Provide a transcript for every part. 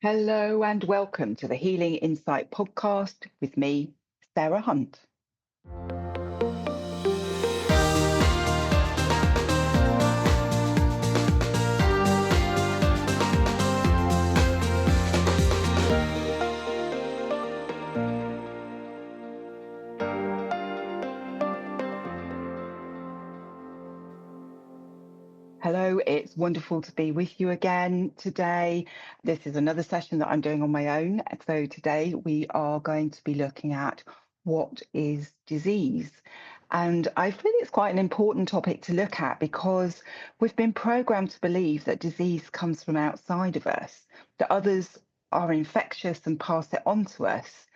Hello and welcome to the Healing Insight podcast with me, Sarah Hunt. Hello, it's wonderful to be with you again today. This is another session that I'm doing on my own. So today we are going to be looking at what is disease. And I feel it's quite an important topic to look at because we've been programmed to believe that disease comes from outside of us, that others are infectious and pass it on to us,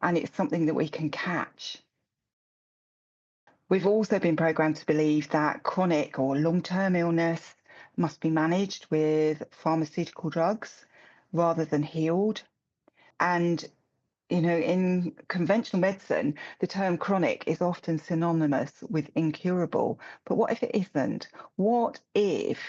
and it's something that we can catch. We've also been programmed to believe that chronic or long-term illness must be managed with pharmaceutical drugs rather than healed. And, in conventional medicine, the term chronic is often synonymous with incurable. But what if it isn't? What if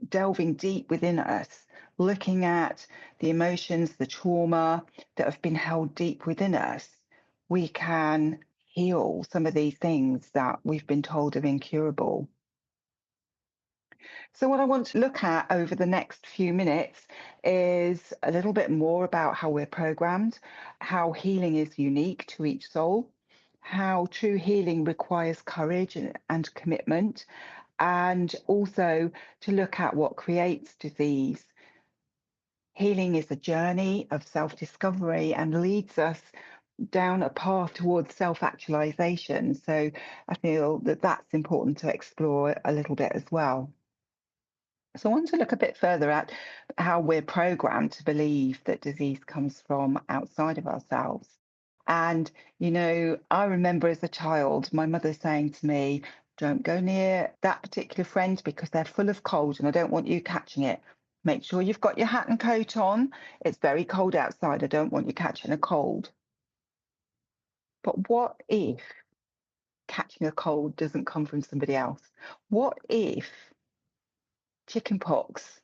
delving deep within us, looking at the emotions, the trauma that have been held deep within us, we can heal some of these things that we've been told are incurable. So, what I want to look at over the next few minutes is a little bit more about how we're programmed, how healing is unique to each soul, how true healing requires courage and commitment, and also to look at what creates disease. Healing is a journey of self discovery and leads us down a path towards self actualization. So I feel that that's important to explore a little bit as well. So I want to look a bit further at how we're programmed to believe that disease comes from outside of ourselves. And, I remember as a child, my mother saying to me, don't go near that particular friend because they're full of cold and I don't want you catching it. Make sure you've got your hat and coat on. It's very cold outside. I don't want you catching a cold. But what if catching a cold doesn't come from somebody else? What if chickenpox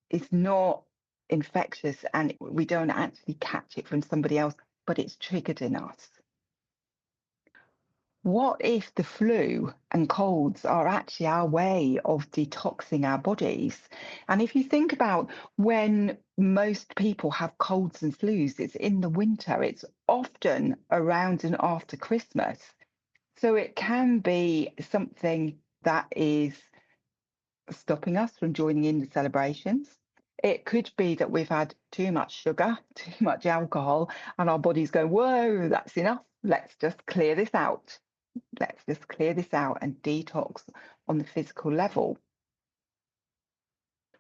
is not infectious and we don't actually catch it from somebody else, but it's triggered in us? What if the flu and colds are actually our way of detoxing our bodies? And if you think about when most people have colds and flus, it's in the winter, it's often around and after Christmas. So it can be something that is stopping us from joining in the celebrations. It could be that we've had too much sugar, too much alcohol, and our body's going, whoa, that's enough. Let's just clear this out. Let's just clear this out and detox on the physical level.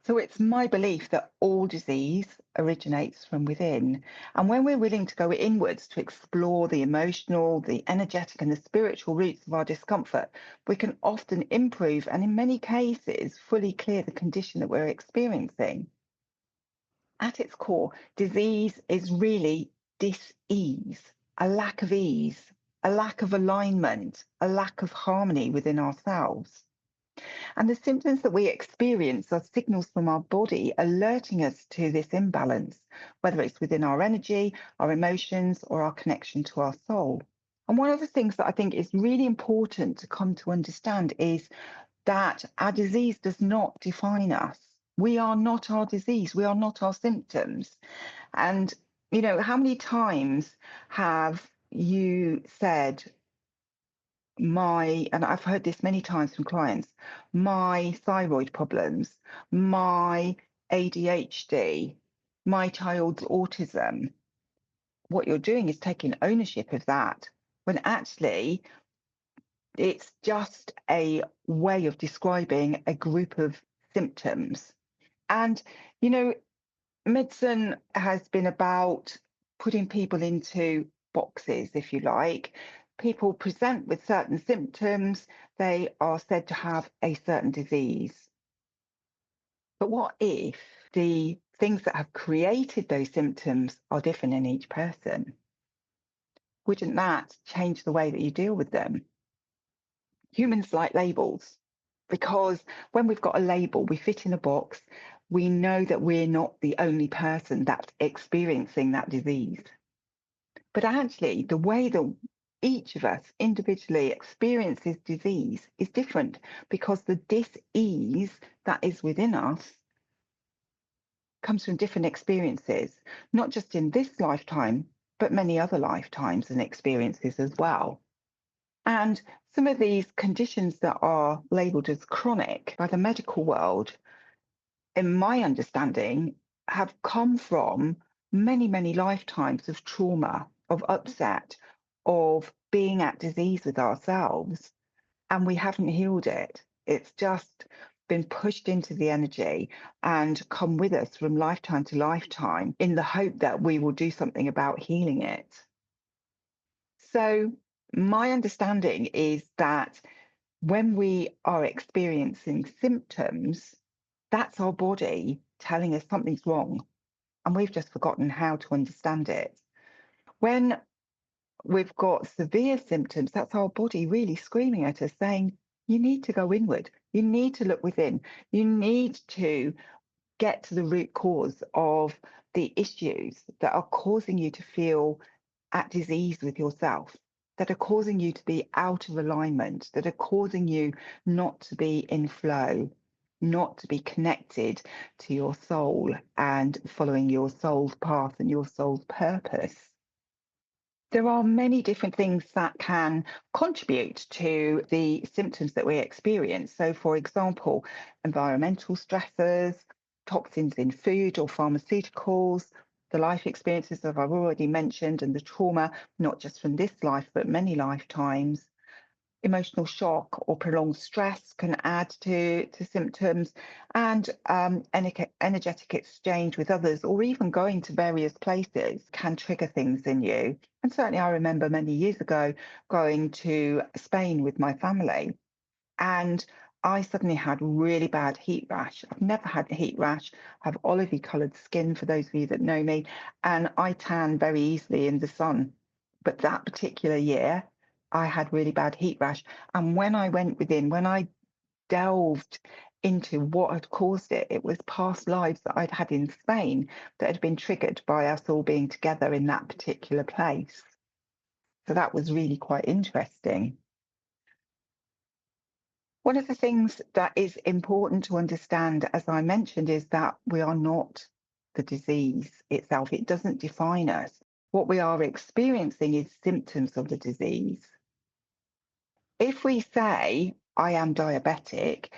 So it's my belief that all disease originates from within. And when we're willing to go inwards to explore the emotional, the energetic, and the spiritual roots of our discomfort, we can often improve and, in many cases, fully clear the condition that we're experiencing. At its core, disease is really dis-ease, a lack of ease, a lack of alignment, a lack of harmony within ourselves. And the symptoms that we experience are signals from our body alerting us to this imbalance, whether it's within our energy, our emotions, or our connection to our soul. And one of the things that I think is really important to come to understand is that our disease does not define us. We are not our disease. We are not our symptoms. And, how many times have you said, and I've heard this many times from clients, my thyroid problems, my ADHD, my child's autism? What you're doing is taking ownership of that when actually it's just a way of describing a group of symptoms. And, medicine has been about putting people into boxes, if you like. People present with certain symptoms, they are said to have a certain disease. But what if the things that have created those symptoms are different in each person? Wouldn't that change the way that you deal with them? Humans like labels because when we've got a label, we fit in a box. we know that we're not the only person that's experiencing that disease. But actually, the way that each of us individually experiences disease is different because the dis-ease that is within us comes from different experiences, not just in this lifetime, but many other lifetimes and experiences as well. And some of these conditions that are labeled as chronic by the medical world, in my understanding, have come from many, many lifetimes of trauma, of upset, of being at disease with ourselves, and we haven't healed it. It's just been pushed into the energy and come with us from lifetime to lifetime in the hope that we will do something about healing it. So, my understanding is that when we are experiencing symptoms, that's our body telling us something's wrong, and we've just forgotten how to understand it. When we've got severe symptoms, that's our body really screaming at us saying, you need to go inward, you need to look within, you need to get to the root cause of the issues that are causing you to feel at disease with yourself, that are causing you to be out of alignment, that are causing you not to be in flow, not to be connected to your soul and following your soul's path and your soul's purpose. There are many different things that can contribute to the symptoms that we experience. So, for example, environmental stressors, toxins in food or pharmaceuticals, the life experiences that I've already mentioned, and the trauma, not just from this life, but many lifetimes. Emotional shock or prolonged stress can add to symptoms, and energetic exchange with others, or even going to various places, can trigger things in you. And certainly, I remember many years ago going to Spain with my family, and I suddenly had really bad heat rash. I've never had a heat rash. I have olivey coloured skin, for those of you that know me, and I tan very easily in the sun. But that particular year, I had really bad heat rash. And when I went within, when I delved into what had caused it, it was past lives that I'd had in Spain that had been triggered by us all being together in that particular place. So that was really quite interesting. One of the things that is important to understand, as I mentioned, is that we are not the disease itself. It doesn't define us. What we are experiencing is symptoms of the disease. If we say, I am diabetic,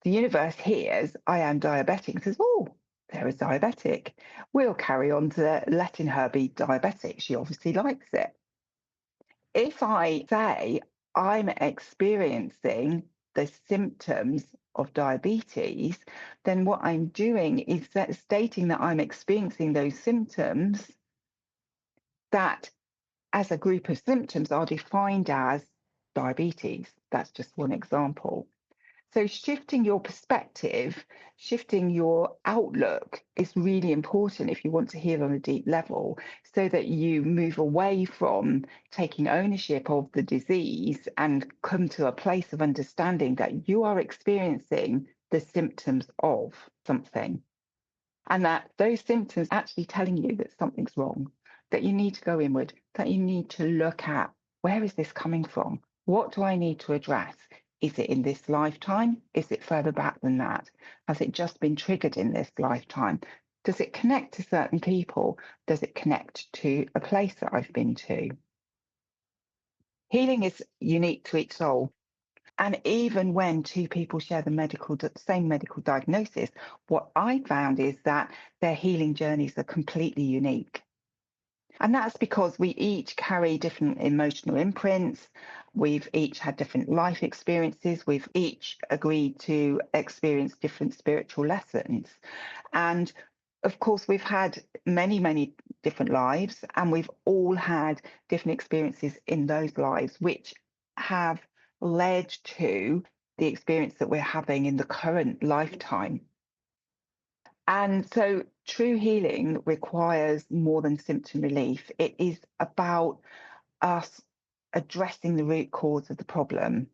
the universe hears, I am diabetic, and says, oh, there is diabetic. We'll carry on to letting her be diabetic. She obviously likes it. If I say, I'm experiencing the symptoms of diabetes, then what I'm doing is stating that I'm experiencing those symptoms that, as a group of symptoms, are defined as diabetes. That's just one example. So shifting your perspective, shifting your outlook is really important if you want to heal on a deep level, so that you move away from taking ownership of the disease and come to a place of understanding that you are experiencing the symptoms of something, and that those symptoms are actually telling you that something's wrong, that you need to go inward, that you need to look at, where is this coming from? What do I need to address? Is it in this lifetime? Is it further back than that? Has it just been triggered in this lifetime? Does it connect to certain people? Does it connect to a place that I've been to? Healing is unique to each soul. And even when two people share the same medical diagnosis, what I found is that their healing journeys are completely unique. And that's because we each carry different emotional imprints. We've each had different life experiences. We've each agreed to experience different spiritual lessons. And of course, we've had many, many different lives, and we've all had different experiences in those lives, which have led to the experience that we're having in the current lifetime. And so true healing requires more than symptom relief. It is about us addressing the root cause of the problem.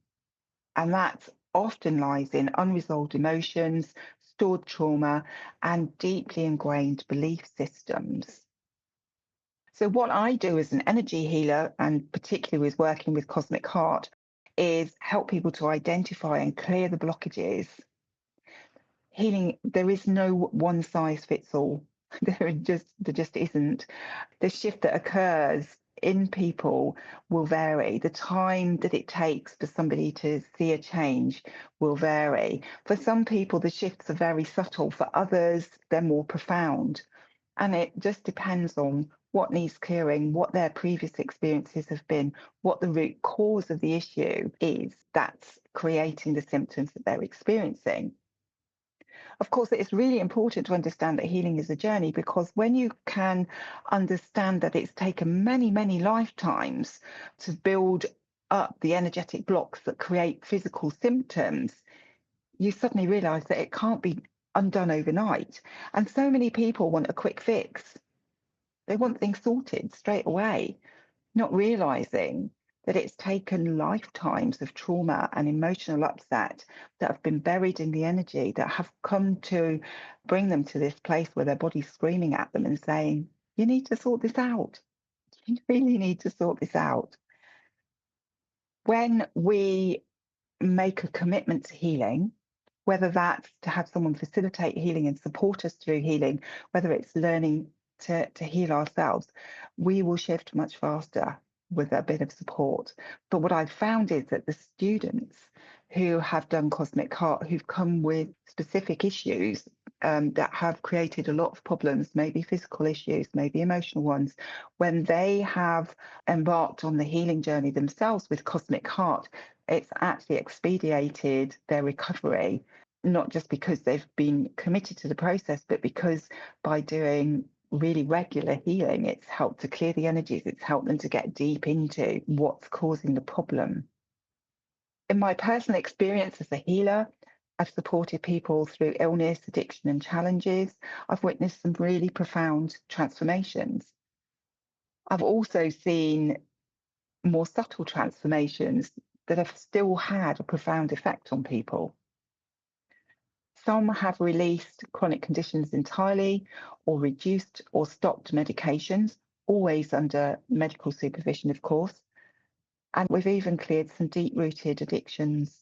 And that's often lies in unresolved emotions, stored trauma, and deeply ingrained belief systems. So, what I do as an energy healer, and particularly with working with Cosmic Heart, is help people to identify and clear the blockages. Healing, there is no one size fits all. There just isn't. The shift that occurs in people will vary. The time that it takes for somebody to see a change will vary. For some people, the shifts are very subtle. For others, they're more profound. And it just depends on what needs clearing, what their previous experiences have been, what the root cause of the issue is that's creating the symptoms that they're experiencing. Of course, it's really important to understand that healing is a journey, because when you can understand that it's taken many, many lifetimes to build up the energetic blocks that create physical symptoms, you suddenly realize that it can't be undone overnight. And so many people want a quick fix. They want things sorted straight away, not realizing that it's taken lifetimes of trauma and emotional upset that have been buried in the energy, that have come to bring them to this place where their body's screaming at them and saying, you need to sort this out. You really need to sort this out. When we make a commitment to healing, whether that's to have someone facilitate healing and support us through healing, whether it's learning to heal ourselves, we will shift much faster with a bit of support. But what I've found is that the students who have done Cosmic Heart, who've come with specific issues that have created a lot of problems, maybe physical issues, maybe emotional ones, when they have embarked on the healing journey themselves with Cosmic Heart, it's actually expedited their recovery, not just because they've been committed to the process, but because by doing really regular healing, it's helped to clear the energies, it's helped them to get deep into what's causing the problem. In my personal experience as a healer, I've supported people through illness, addiction, and challenges. I've witnessed some really profound transformations. I've also seen more subtle transformations that have still had a profound effect on people. Some have released chronic conditions entirely, or reduced or stopped medications, always under medical supervision, of course. And we've even cleared some deep-rooted addictions.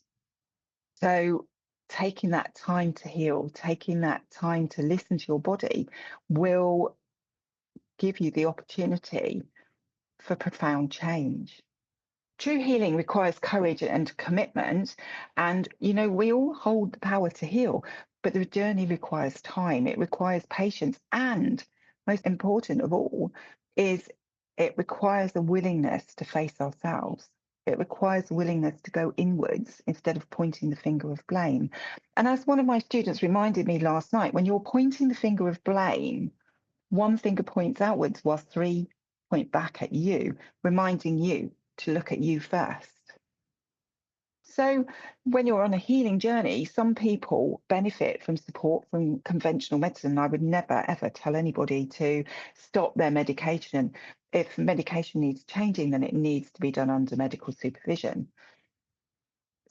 So taking that time to heal, taking that time to listen to your body will give you the opportunity for profound change. True healing requires courage and commitment. And, we all hold the power to heal, but the journey requires time, it requires patience. And most important of all, is it requires a willingness to face ourselves. It requires a willingness to go inwards instead of pointing the finger of blame. And as one of my students reminded me last night, when you're pointing the finger of blame, one finger points outwards while three point back at you, reminding you to look at you first. So, when you're on a healing journey, some people benefit from support from conventional medicine. I would never, ever tell anybody to stop their medication. If medication needs changing, then it needs to be done under medical supervision.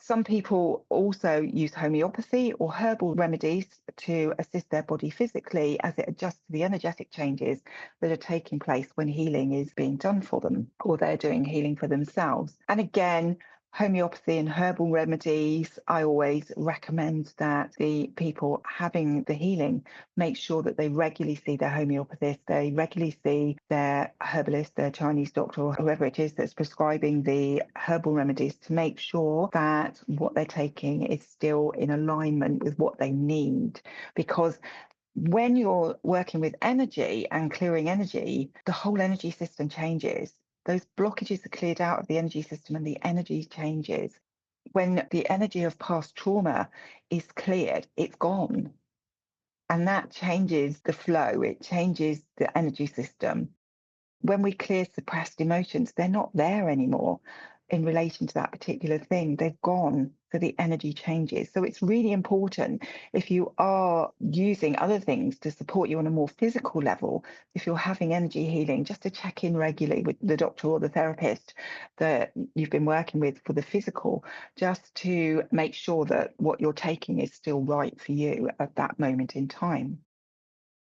Some people also use homeopathy or herbal remedies to assist their body physically as it adjusts to the energetic changes that are taking place when healing is being done for them, or they're doing healing for themselves. And again, homeopathy and herbal remedies, I always recommend that the people having the healing make sure that they regularly see their homeopathist, they regularly see their herbalist, their Chinese doctor, or whoever it is that's prescribing the herbal remedies, to make sure that what they're taking is still in alignment with what they need. Because when you're working with energy and clearing energy, the whole energy system changes. Those blockages are cleared out of the energy system and the energy changes. When the energy of past trauma is cleared, it's gone. And that changes the flow, it changes the energy system. When we clear suppressed emotions, they're not there anymore in relation to that particular thing. They've gone. so the energy changes. So it's really important, if you are using other things to support you on a more physical level, if you're having energy healing, just to check in regularly with the doctor or the therapist that you've been working with for the physical, just to make sure that what you're taking is still right for you at that moment in time.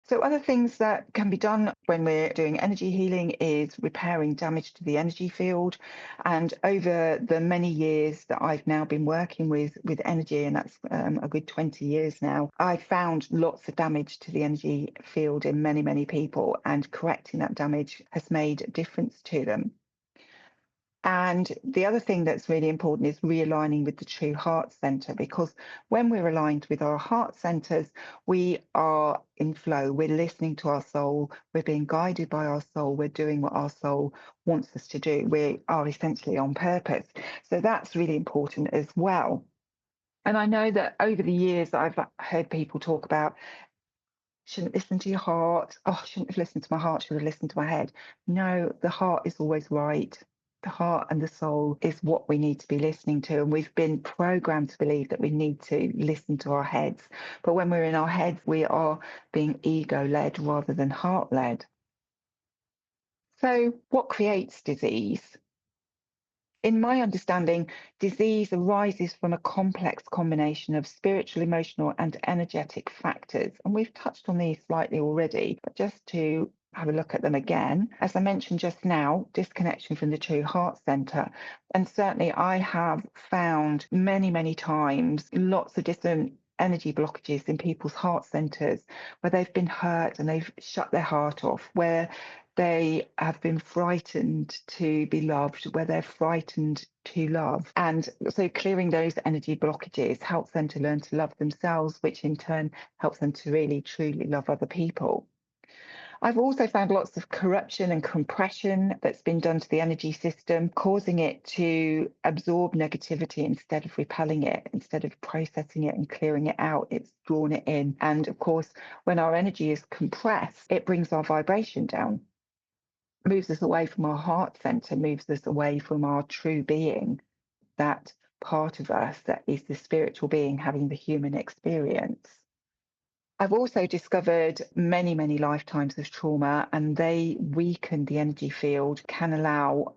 So other things that can be done when we're doing energy healing is repairing damage to the energy field. And over the many years that I've now been working with energy, and that's a good 20 years now, I found lots of damage to the energy field in many, many people, and correcting that damage has made a difference to them. And the other thing that's really important is realigning with the true heart center, because when we're aligned with our heart centers, we are in flow. We're listening to our soul. We're being guided by our soul. We're doing what our soul wants us to do. We are essentially on purpose. So that's really important as well. And I know that over the years, I've heard people talk about, shouldn't listen to your heart. Oh, I shouldn't have listened to my heart, should have listened to my head. No, the heart is always right. The heart and the soul is what we need to be listening to. And we've been programmed to believe that we need to listen to our heads. But when we're in our heads, we are being ego led rather than heart led. So, what creates disease? In my understanding, disease arises from a complex combination of spiritual, emotional, and energetic factors. And we've touched on these slightly already, but just to have a look at them again. As I mentioned just now, disconnection from the true heart center. And certainly I have found many, many times lots of different energy blockages in people's heart centers where they've been hurt and they've shut their heart off, where they have been frightened to be loved, where they're frightened to love. And so clearing those energy blockages helps them to learn to love themselves, which in turn helps them to really, truly love other people. I've also found lots of corruption and compression that's been done to the energy system, causing it to absorb negativity instead of repelling it, instead of processing it and clearing it out, it's drawn it in. And of course, when our energy is compressed, it brings our vibration down, moves us away from our heart center, moves us away from our true being, that part of us that is the spiritual being having the human experience. I've also discovered many, many lifetimes of trauma, and they weaken the energy field, can allow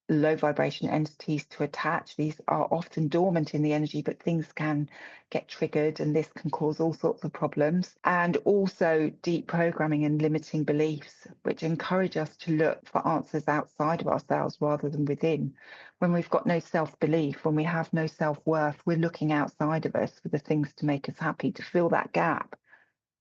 low vibration entities to attach. These are often dormant in the energy, but things can get triggered, and this can cause all sorts of problems. And also deep programming and limiting beliefs, which encourage us to look for answers outside of ourselves rather than within. When we've got no self-belief, when we have no self-worth, we're looking outside of us for the things to make us happy, to fill that gap.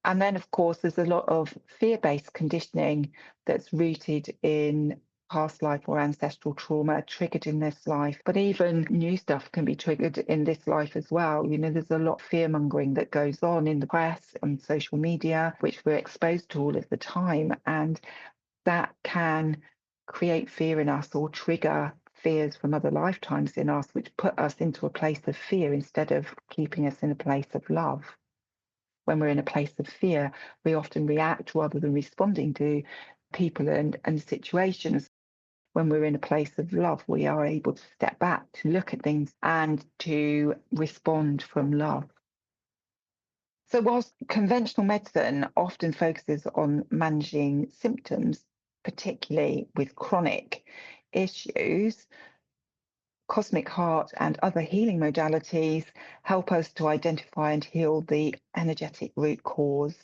And then, of course, there's a lot of fear-based conditioning that's rooted in past life or ancestral trauma triggered in this life. But even new stuff can be triggered in this life as well. You know, there's a lot of fear-mongering that goes on in the press and social media, which we're exposed to all of the time. And that can create fear in us or trigger fears from other lifetimes in us, which put us into a place of fear instead of keeping us in a place of love. When we're in a place of fear, we often react rather than responding to people and situations. When we're in a place of love, we are able to step back, to look at things and to respond from love. So, whilst conventional medicine often focuses on managing symptoms, particularly with chronic issues, cosmic heart and other healing modalities help us to identify and heal the energetic root cause.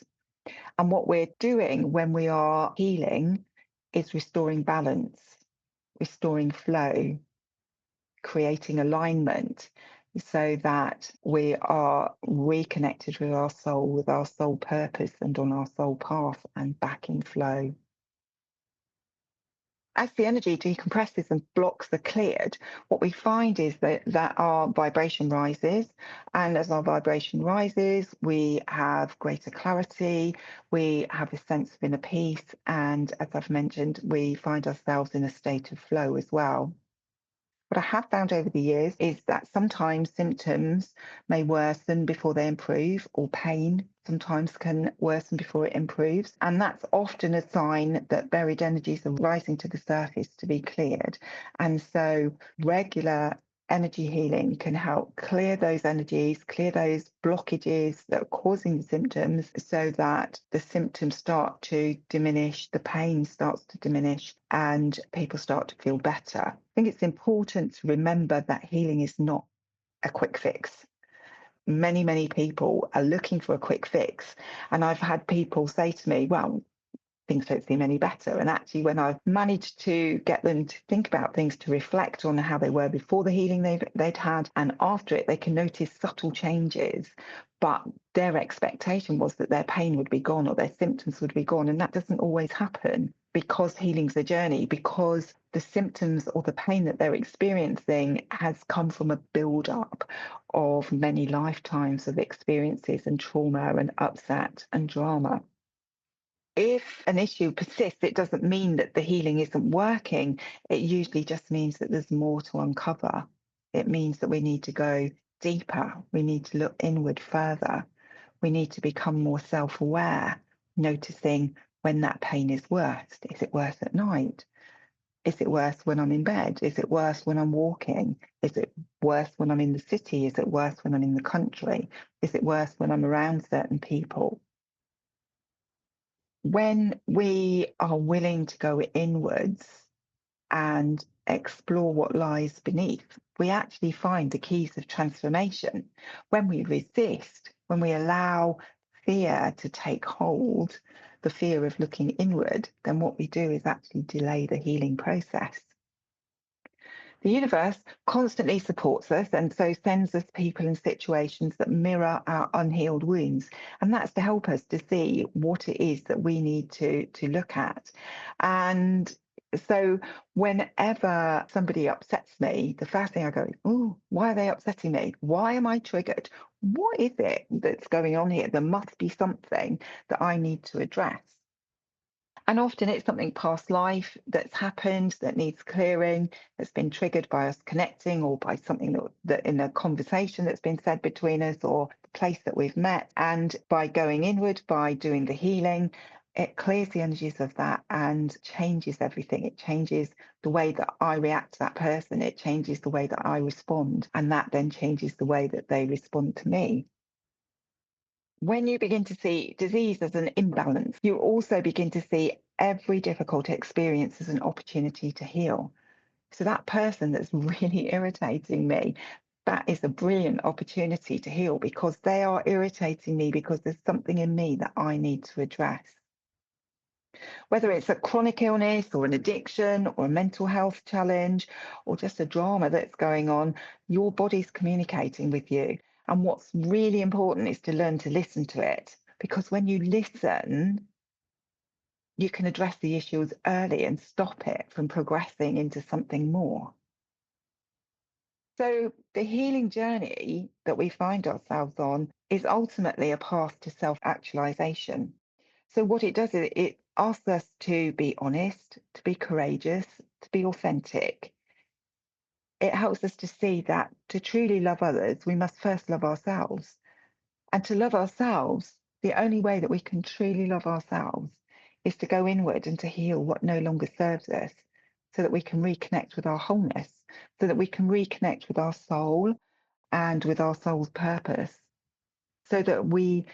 And what we're doing when we are healing is restoring balance, restoring flow, creating alignment so that we are reconnected with our soul purpose and on our soul path and back in flow. As the energy decompresses and blocks are cleared, what we find is that our vibration rises. And as our vibration rises, we have greater clarity, we have a sense of inner peace. And as I've mentioned, we find ourselves in a state of flow as well. What I have found over the years is that sometimes symptoms may worsen before they improve, or pain sometimes can worsen before it improves. And that's often a sign that buried energies are rising to the surface to be cleared. And so regular Energy healing can help clear those energies, clear those blockages that are causing the symptoms so that the symptoms start to diminish, the pain starts to diminish, and people start to feel better. I think it's important to remember that healing is not a quick fix. Many people are looking for a quick fix. And I've had people say to me, well, things don't seem any better. And actually, when I've managed to get them to think about things, to reflect on how they were before the healing they'd had, and after it, they can notice subtle changes. But their expectation was that their pain would be gone or their symptoms would be gone. And that doesn't always happen because healing's a journey, because the symptoms or the pain that they're experiencing has come from a build-up of many lifetimes of experiences and trauma and upset and drama. If an issue persists, it doesn't mean that the healing isn't working. It usually just means that there's more to uncover. It means that we need to go deeper. We need to look inward further. We need to become more self-aware, noticing when that pain is worst. Is it worse at night? Is it worse when I'm in bed? Is it worse when I'm walking? Is it worse when I'm in the city? Is it worse when I'm in the country? Is it worse when I'm around certain people? When we are willing to go inwards and explore what lies beneath, we actually find the keys of transformation. When we resist, when we allow fear to take hold, the fear of looking inward, then what we do is actually delay the healing process. The universe constantly supports us and so sends us people and situations that mirror our unhealed wounds. And that's to help us to see what it is that we need to look at. And so whenever somebody upsets me, the first thing I go, oh, why are they upsetting me? Why am I triggered? What is it that's going on here? There must be something that I need to address. And often it's something past life that's happened that needs clearing, that's been triggered by us connecting or by something that in a conversation that's been said between us or the place that we've met. And by going inward, by doing the healing, it clears the energies of that and changes everything. It changes the way that I react to that person. It changes the way that I respond. And that then changes the way that they respond to me. When you begin to see disease as an imbalance, you also begin to see every difficult experience as an opportunity to heal. So that person that's really irritating me, that is a brilliant opportunity to heal because they are irritating me because there's something in me that I need to address. Whether it's a chronic illness or an addiction or a mental health challenge or just a drama that's going on, your body's communicating with you. And what's really important is to learn to listen to it because when you listen, you can address the issues early and stop it from progressing into something more. So, the healing journey that we find ourselves on is ultimately a path to self actualization. So, what it does is it asks us to be honest, to be courageous, to be authentic. It helps us to see that to truly love others, we must first love ourselves. And to love ourselves, the only way that we can truly love ourselves is to go inward and to heal what no longer serves us so that we can reconnect with our wholeness, so that we can reconnect with our soul and with our soul's purpose, so that we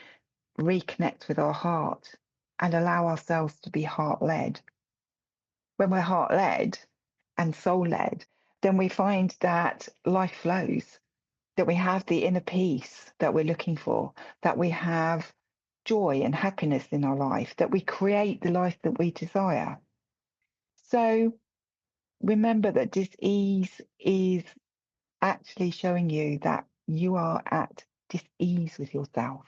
reconnect with our heart and allow ourselves to be heart led. When we're heart led and soul led, then we find that life flows, that we have the inner peace that we're looking for, that we have joy and happiness in our life, that we create the life that we desire. So remember that dis-ease is actually showing you that you are at dis-ease with yourself.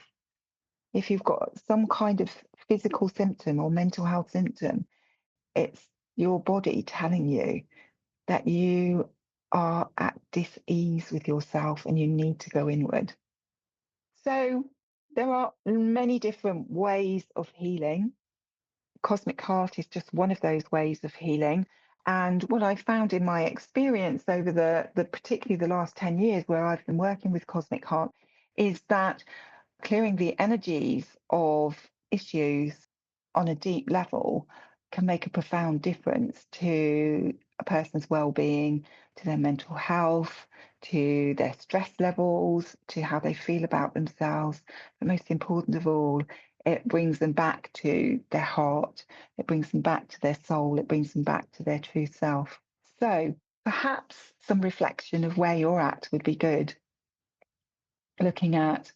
If you've got some kind of physical symptom or mental health symptom, it's your body telling you that you are at dis-ease with yourself and you need to go inward. So there are many different ways of healing. Cosmic Heart is just one of those ways of healing. And what I found in my experience over the particularly the last 10 years where I've been working with Cosmic Heart is that clearing the energies of issues on a deep level can make a profound difference to a person's well-being, to their mental health, to their stress levels, to how they feel about themselves. But most important of all, it brings them back to their heart, it brings them back to their soul, it brings them back to their true self. So perhaps some reflection of where you're at would be good. Looking at,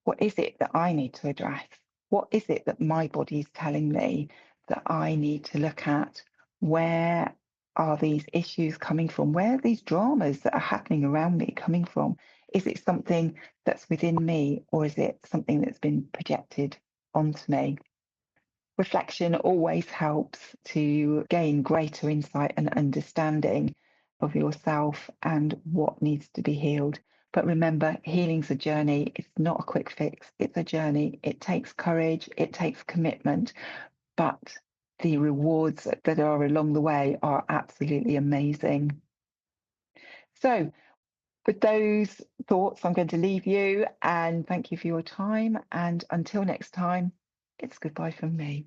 what is it that I need to address? What is it that my body's telling me that I need to look at? Where are these issues coming from? Where are these dramas that are happening around me coming from? Is it something that's within me, or is it something that's been projected onto me? Reflection always helps to gain greater insight and understanding of yourself and what needs to be healed. But remember, healing's a journey. It's not a quick fix. It's a journey. It takes courage. It takes commitment. But the rewards that are along the way are absolutely amazing. So, with those thoughts, I'm going to leave you and thank you for your time. And until next time, it's goodbye from me.